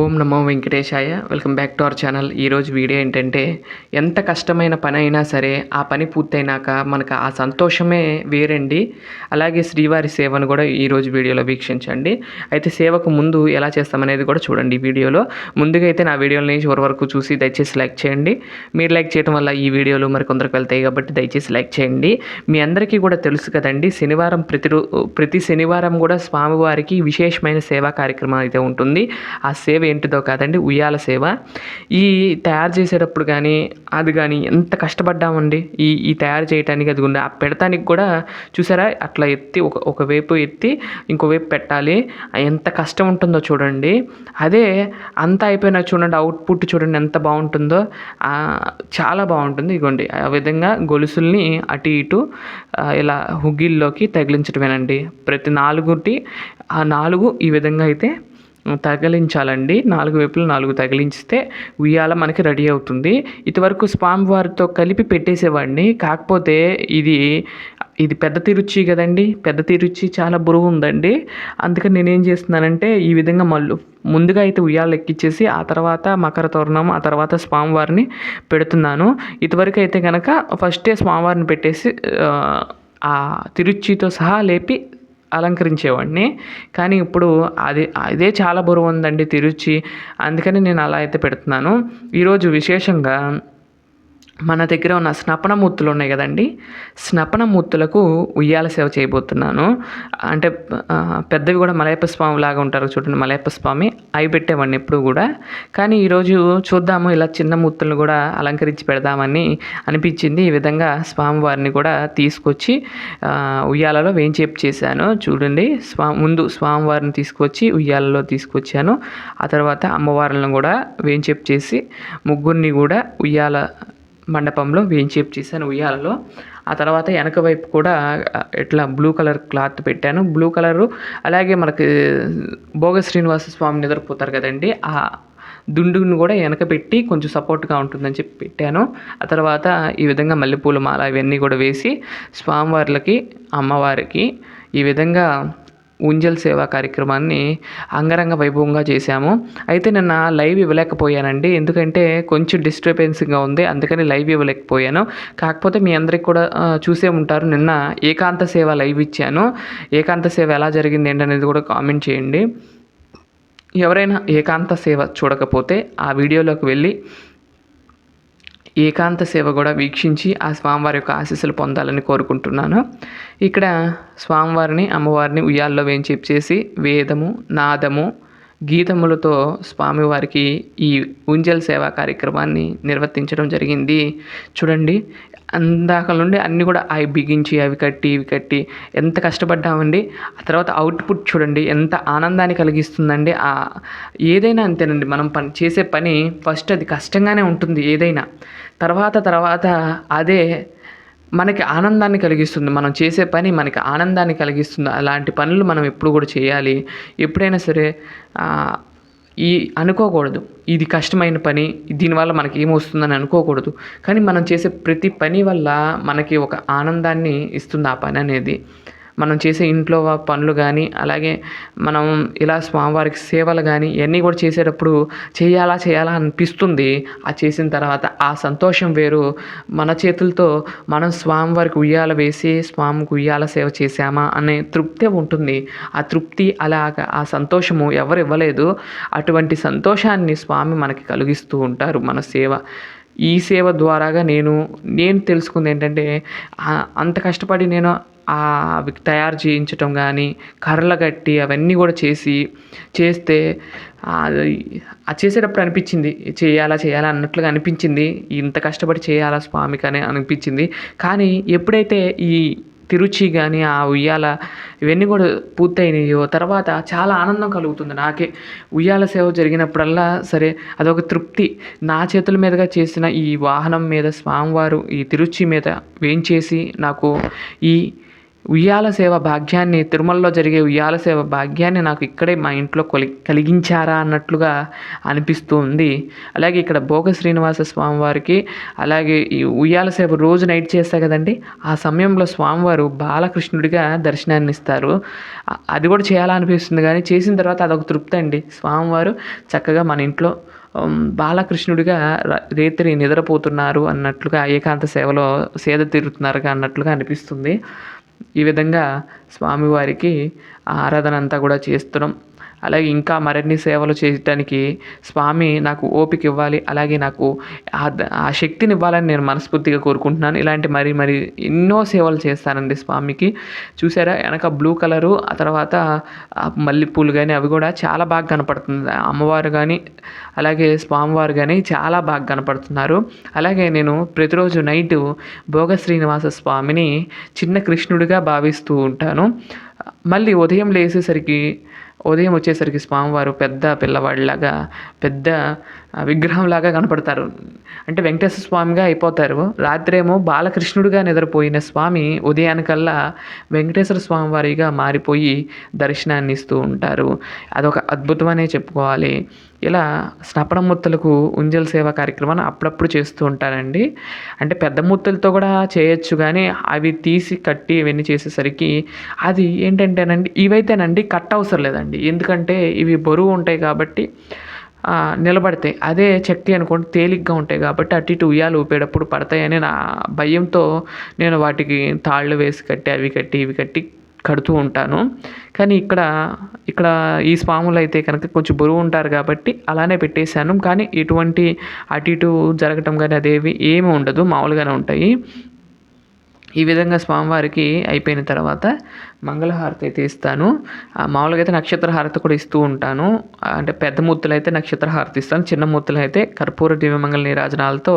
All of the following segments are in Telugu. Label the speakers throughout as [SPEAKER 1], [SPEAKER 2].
[SPEAKER 1] Om Namo Venkatesaya. Welcome back to our channel. ఈరోజు వీడియో ఏంటంటే, ఎంత కష్టమైన పని అయినా సరే ఆ పని పూర్తయినాక మనకు ఆ సంతోషమే వేరండి. అలాగే శ్రీవారి సేవను కూడా ఈరోజు వీడియోలో వీక్షించండి. అయితే సేవకు ముందు ఎలా చేస్తామనేది కూడా చూడండి ఈ వీడియోలో. ముందుగా అయితే నా వీడియోని చివరి వరకు చూసి దయచేసి లైక్ చేయండి. మీరు లైక్ చేయడం వల్ల ఈ వీడియోలు మరికొందరికి వెళ్తాయి కాబట్టి దయచేసి లైక్ చేయండి. మీ అందరికీ కూడా తెలుసు కదండి, ప్రతి శనివారం కూడా స్వామివారికి విశేషమైన సేవా కార్యక్రమం అయితే ఉంటుంది. ఆ సేవ ఏంటిదో కాదండి, ఉయ్యాల సేవ. ఈ తయారు చేసేటప్పుడు కానీ అది కానీ ఎంత కష్టపడ్డామండి ఈ తయారు చేయడానికి. అది ఆ పెడతానికి కూడా చూసారా, అట్లా ఎత్తి ఒకవైపు ఎత్తి ఇంకోవైపు పెట్టాలి. ఎంత కష్టం ఉంటుందో చూడండి. అదే అంతా అయిపోయినా చూడండి, అవుట్పుట్ చూడండి ఎంత బాగుంటుందో. చాలా బాగుంటుంది. ఇగోండి ఆ విధంగా గొలుసుల్ని అటు ఇటు ఇలా హుగిల్లోకి తగిలించడమేనండి. ప్రతి ఆ 4 ఈ విధంగా అయితే తగిలించాలండి. 4 వైపులు 4 తగిలించితే ఉయ్యాల మనకి రెడీ అవుతుంది. ఇదివరకు స్వామివారితో కలిపి పెట్టేసేవాడిని. కాకపోతే ఇది పెద్ద తిరుచి కదండి, పెద్ద తిరుచి చాలా బరువు ఉందండి. అందుకని నేనేం చేస్తున్నానంటే, ఈ విధంగా ముందుగా అయితే ఉయ్యాలు ఎక్కించేసి ఆ తర్వాత మకర తోరణం, ఆ తర్వాత స్వామివారిని పెడుతున్నాను. ఇదివరకు అయితే కనుక ఫస్టే స్వామివారిని పెట్టేసి ఆ తిరుచితో సహా లేపి అలంకరించేవాడిని. కానీ ఇప్పుడు అదే చాలా బరువు ఉందండి తిరుచి. అందుకని నేను అలా అయితే పెడుతున్నాను. ఈరోజు విశేషంగా మన దగ్గర ఉన్న స్నపనమూర్తులు ఉన్నాయి కదండి, స్నపనమూర్తులకు ఉయ్యాల సేవ చేయబోతున్నాను. అంటే పెద్దవి కూడా మలయప్ప స్వామి లాగా ఉంటారు చూడండి, మలయప్ప స్వామి, అవి పెట్టేవాడిని ఎప్పుడు కూడా. కానీ ఈరోజు చూద్దాము, ఇలా చిన్న మూర్తులను కూడా అలంకరించి పెడదామని అనిపించింది. ఈ విధంగా స్వామివారిని కూడా తీసుకొచ్చి ఉయ్యాలలో వేయించేపు చేశాను చూడండి. ముందు స్వామివారిని తీసుకొచ్చి ఉయ్యాలలో తీసుకొచ్చాను. ఆ తర్వాత అమ్మవార్లను కూడా వేయించేపు చేసి ముగ్గురిని కూడా ఉయ్యాల మండపంలో వేయించేపు చేశాను ఉయ్యాలలో. ఆ తర్వాత వెనక వైపు కూడా ఇట్లా బ్లూ కలర్ క్లాత్ పెట్టాను. బ్లూ కలరు అలాగే మనకి భోగ శ్రీనివాస స్వామి నిద్రపోతారు కదండి, ఆ దుండును కూడా వెనక పెట్టి కొంచెం సపోర్ట్గా ఉంటుందని చెప్పి పెట్టాను. ఆ తర్వాత ఈ విధంగా మల్లెపూల మాల ఇవన్నీ కూడా వేసి స్వామివార్లకి అమ్మవారికి ఈ విధంగా ఉంజల్ సేవా కార్యక్రమాన్ని అంగరంగ వైభవంగా చేశాము. అయితే నిన్న లైవ్ ఇవ్వలేకపోయానండి, ఎందుకంటే కొంచెం డిస్టర్బెన్స్గా ఉంది. అందుకని లైవ్ ఇవ్వలేకపోయాను. కాకపోతే మీ అందరికి కూడా చూసే ఉంటారు, నిన్న ఏకాంత సేవ లైవ్ ఇచ్చాను. ఏకాంత సేవ ఎలా జరిగింది ఏంటనేది కూడా కామెంట్ చేయండి. ఎవరైనా ఏకాంత సేవ చూడకపోతే ఆ వీడియోలోకి వెళ్ళి ఏకాంత సేవ కూడా వీక్షించి ఆ స్వామివారి యొక్క ఆశీస్సులు పొందాలని కోరుకుంటున్నాను. ఇక్కడ స్వామివారిని అమ్మవారిని ఉయ్యాల్లో వేయించేపు చేసి వేదము, నాదము, గీతములతో స్వామివారికి ఈ ఉంజల్ సేవా కార్యక్రమాన్ని నిర్వర్తించడం జరిగింది. చూడండి, అందాక నుండి అన్నీ కూడా అవి బిగించి అవి కట్టి ఎంత కష్టపడ్డామండి. ఆ తర్వాత అవుట్పుట్ చూడండి ఎంత ఆనందాన్ని కలిగిస్తుందండి. ఏదైనా అంతేనండి, మనం చేసే పని ఫస్ట్ అది కష్టంగానే ఉంటుంది ఏదైనా, తర్వాత అదే మనకి ఆనందాన్ని కలిగిస్తుంది. మనం చేసే పని మనకి ఆనందాన్ని కలిగిస్తుంది. అలాంటి పనులు మనం ఎప్పుడు కూడా చేయాలి. ఎప్పుడైనా సరే అనుకోకూడదు ఇది కష్టమైన పని, దీనివల్ల మనకి ఏమొస్తుందని అనుకోకూడదు. కానీ మనం చేసే ప్రతి పని వల్ల మనకి ఒక ఆనందాన్ని ఇస్తుంది ఆ పని అనేది. మనం చేసే ఇంట్లో పనులు కానీ, అలాగే మనం ఇలా స్వామివారికి సేవలు కానీ ఇవన్నీ కూడా చేసేటప్పుడు చేయాలా అనిపిస్తుంది. ఆ చేసిన తర్వాత ఆ సంతోషం వేరు. మన చేతులతో మనం స్వామివారికి ఉయ్యాల వేసి స్వామికి ఉయ్యాల సేవ చేశామా అనే తృప్తి ఉంటుంది. ఆ తృప్తి అలాగా ఆ సంతోషము ఎవరు ఇవ్వలేదు. అటువంటి సంతోషాన్ని స్వామి మనకి కలిగిస్తూ ఉంటారు మన సేవ. ఈ సేవ ద్వారాగా నేను తెలుసుకుంది ఏంటంటే, అంత కష్టపడి నేను అవి తయారు చేయించటం కానీ, కర్రలు కట్టి అవన్నీ కూడా చేస్తే చేసేటప్పుడు అనిపించింది చేయాలా అన్నట్లుగా అనిపించింది. ఇంత కష్టపడి చేయాలా స్వామికి అని అనిపించింది. కానీ ఎప్పుడైతే ఈ తిరుచి కానీ ఆ ఉయ్యాల ఇవన్నీ కూడా పూర్తయినాయో తర్వాత చాలా ఆనందం కలుగుతుంది నాకే. ఉయ్యాల సేవ జరిగినప్పుడల్లా సరే అదొక తృప్తి. నా చేతుల మీదుగా చేసిన ఈ వాహనం మీద స్వామివారు ఈ తిరుచి మీద వేయించేసి నాకు ఈ ఉయ్యాల సేవ భాగ్యాన్ని, తిరుమలలో జరిగే ఉయ్యాల సేవ భాగ్యాన్ని నాకు ఇక్కడే మా ఇంట్లో కలిగించారా అన్నట్లుగా అనిపిస్తూ ఉంది. అలాగే ఇక్కడ భోగ శ్రీనివాస స్వామివారికి, అలాగే ఈ ఉయ్యాల సేవ రోజు నైట్ చేస్తా కదండి, ఆ సమయంలో స్వామివారు బాలకృష్ణుడిగా దర్శనాన్ని ఇస్తారు. అది కూడా చేయాలనిపిస్తుంది, కానీ చేసిన తర్వాత అదొక తృప్తి అండి. స్వామివారు చక్కగా మన ఇంట్లో బాలకృష్ణుడిగా రేత్రి నిద్రపోతున్నారు అన్నట్లుగా, ఏకాంత సేవలో సేద తీరుతున్నారుగా అన్నట్లుగా అనిపిస్తుంది. ఈ విధంగా స్వామివారికి ఆరాధన అంతా కూడా చేస్తున్నాం. అలాగే ఇంకా మరిన్ని సేవలు చేయటానికి స్వామి నాకు ఓపిక ఇవ్వాలి, అలాగే నాకు ఆ శక్తిని ఇవ్వాలని నేను మనస్ఫూర్తిగా కోరుకుంటున్నాను. ఇలాంటి మరి ఎన్నో సేవలు చేస్తానండి స్వామికి. చూసారా వెనక బ్లూ కలరు, ఆ తర్వాత మల్లెపూలు కానీ అవి కూడా చాలా బాగా కనపడుతుంది. అమ్మవారు కానీ అలాగే స్వామివారు కానీ చాలా బాగా కనపడుతున్నారు. అలాగే నేను ప్రతిరోజు నైటు భోగ శ్రీనివాస స్వామిని చిన్న కృష్ణుడిగా భావిస్తూ ఉంటాను. మళ్ళీ ఉదయం వచ్చేసరికి స్వామివారు పెద్ద పిల్లవాడిలాగా, పెద్ద విగ్రహంలాగా కనపడతారు. అంటే వెంకటేశ్వర స్వామిగా అయిపోతారు. రాత్రేమో బాలకృష్ణుడిగా నిద్రపోయిన స్వామి ఉదయానికల్లా వెంకటేశ్వర స్వామి వారిగా మారిపోయి దర్శనాన్ని ఇస్తూ ఉంటారు. అదొక అద్భుతమనే చెప్పుకోవాలి. ఇలా స్నపన మూర్తులకు ఉంజల్ సేవ కార్యక్రమాన్ని అప్పుడప్పుడు చేస్తూ ఉంటానండి. అంటే పెద్ద మూర్తులతో కూడా చేయొచ్చు, కానీ అవి తీసి కట్టి ఇవన్నీ చేసేసరికి అది ఏంటంటేనండి, ఇవైతేనండి కట్ అవసరం లేదండి. ఎందుకంటే ఇవి బరువు ఉంటాయి కాబట్టి నిలబడతాయి. అదే చెక్క అనుకోండి తేలిగ్గా ఉంటాయి కాబట్టి అటు ఇటు ఉయ్యాలు ఊపేటప్పుడు పడతాయని నా భయంతో నేను వాటికి తాళ్ళు వేసి కట్టి, అవి కట్టి, ఇవి కట్టి కడుతూ ఉంటాను. కానీ ఇక్కడ ఈ స్వాములు అయితే కనుక కొంచెం బరువు ఉంటారు కాబట్టి అలానే పెట్టేశాను. కానీ ఎటువంటి అటు ఇటు జరగటం కానీ అదేవి ఏమి ఉండదు, మామూలుగానే ఉంటాయి. ఈ విధంగా స్వామివారికి అయిపోయిన తర్వాత మంగళహారతి అయితే ఇస్తాను. మామూలుగా అయితే నక్షత్ర హారతి కూడా ఇస్తూ ఉంటాను. అంటే పెద్ద మూర్తులు అయితే నక్షత్ర హారతి ఇస్తాను, చిన్న మూర్తులు అయితే కర్పూర దివ్యమంగళ నీరాజనాలతో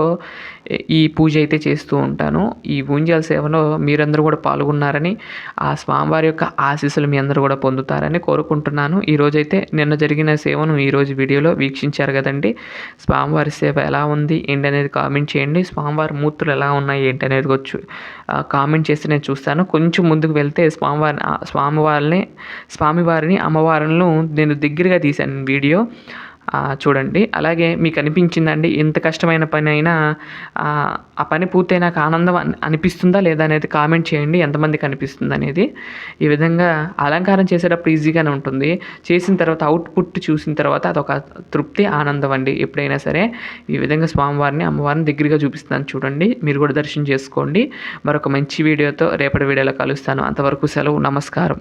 [SPEAKER 1] ఈ పూజ అయితే చేస్తూ ఉంటాను. ఈ ఉంజల్ సేవలో మీరందరూ కూడా పాల్గొన్నారని, ఆ స్వామివారి యొక్క ఆశీస్సులు మీ అందరూ కూడా పొందుతారని కోరుకుంటున్నాను. ఈరోజైతే నిన్న జరిగిన సేవను ఈరోజు వీడియోలో వీక్షించారు కదండి. స్వామివారి సేవ ఎలా ఉంది ఏంటి అనేది కామెంట్ చేయండి. స్వామివారి మూర్తులు ఎలా ఉన్నాయి ఏంటి అనేది వచ్చి కామెంట్ చేస్తే నేను చూస్తాను. కొంచెం ముందుకు వెళ్తే స్వామివారిని అమ్మవారిని నేను దగ్గరగా తీశాను వీడియో, చూడండి. అలాగే మీకు అనిపించిందండి ఎంత కష్టమైన పని అయినా ఆ పని పూర్తయినాక ఆనందం అనిపిస్తుందా లేదా అనేది కామెంట్ చేయండి, ఎంతమందికి అనిపిస్తుంది అనేది. ఈ విధంగా అలంకారం చేసేటప్పుడు ఈజీగానే ఉంటుంది, చేసిన తర్వాత అవుట్పుట్ చూసిన తర్వాత అదొక తృప్తి, ఆనందం అండి ఎప్పుడైనా సరే. ఈ విధంగా స్వామివారిని అమ్మవారిని దగ్గరగా చూపిస్తున్నాను చూడండి, మీరు కూడా దర్శనం చేసుకోండి. మరొక మంచి వీడియోతో రేపటి వీడియోలో కలుస్తాను. అంతవరకు సెలవు, నమస్కారం.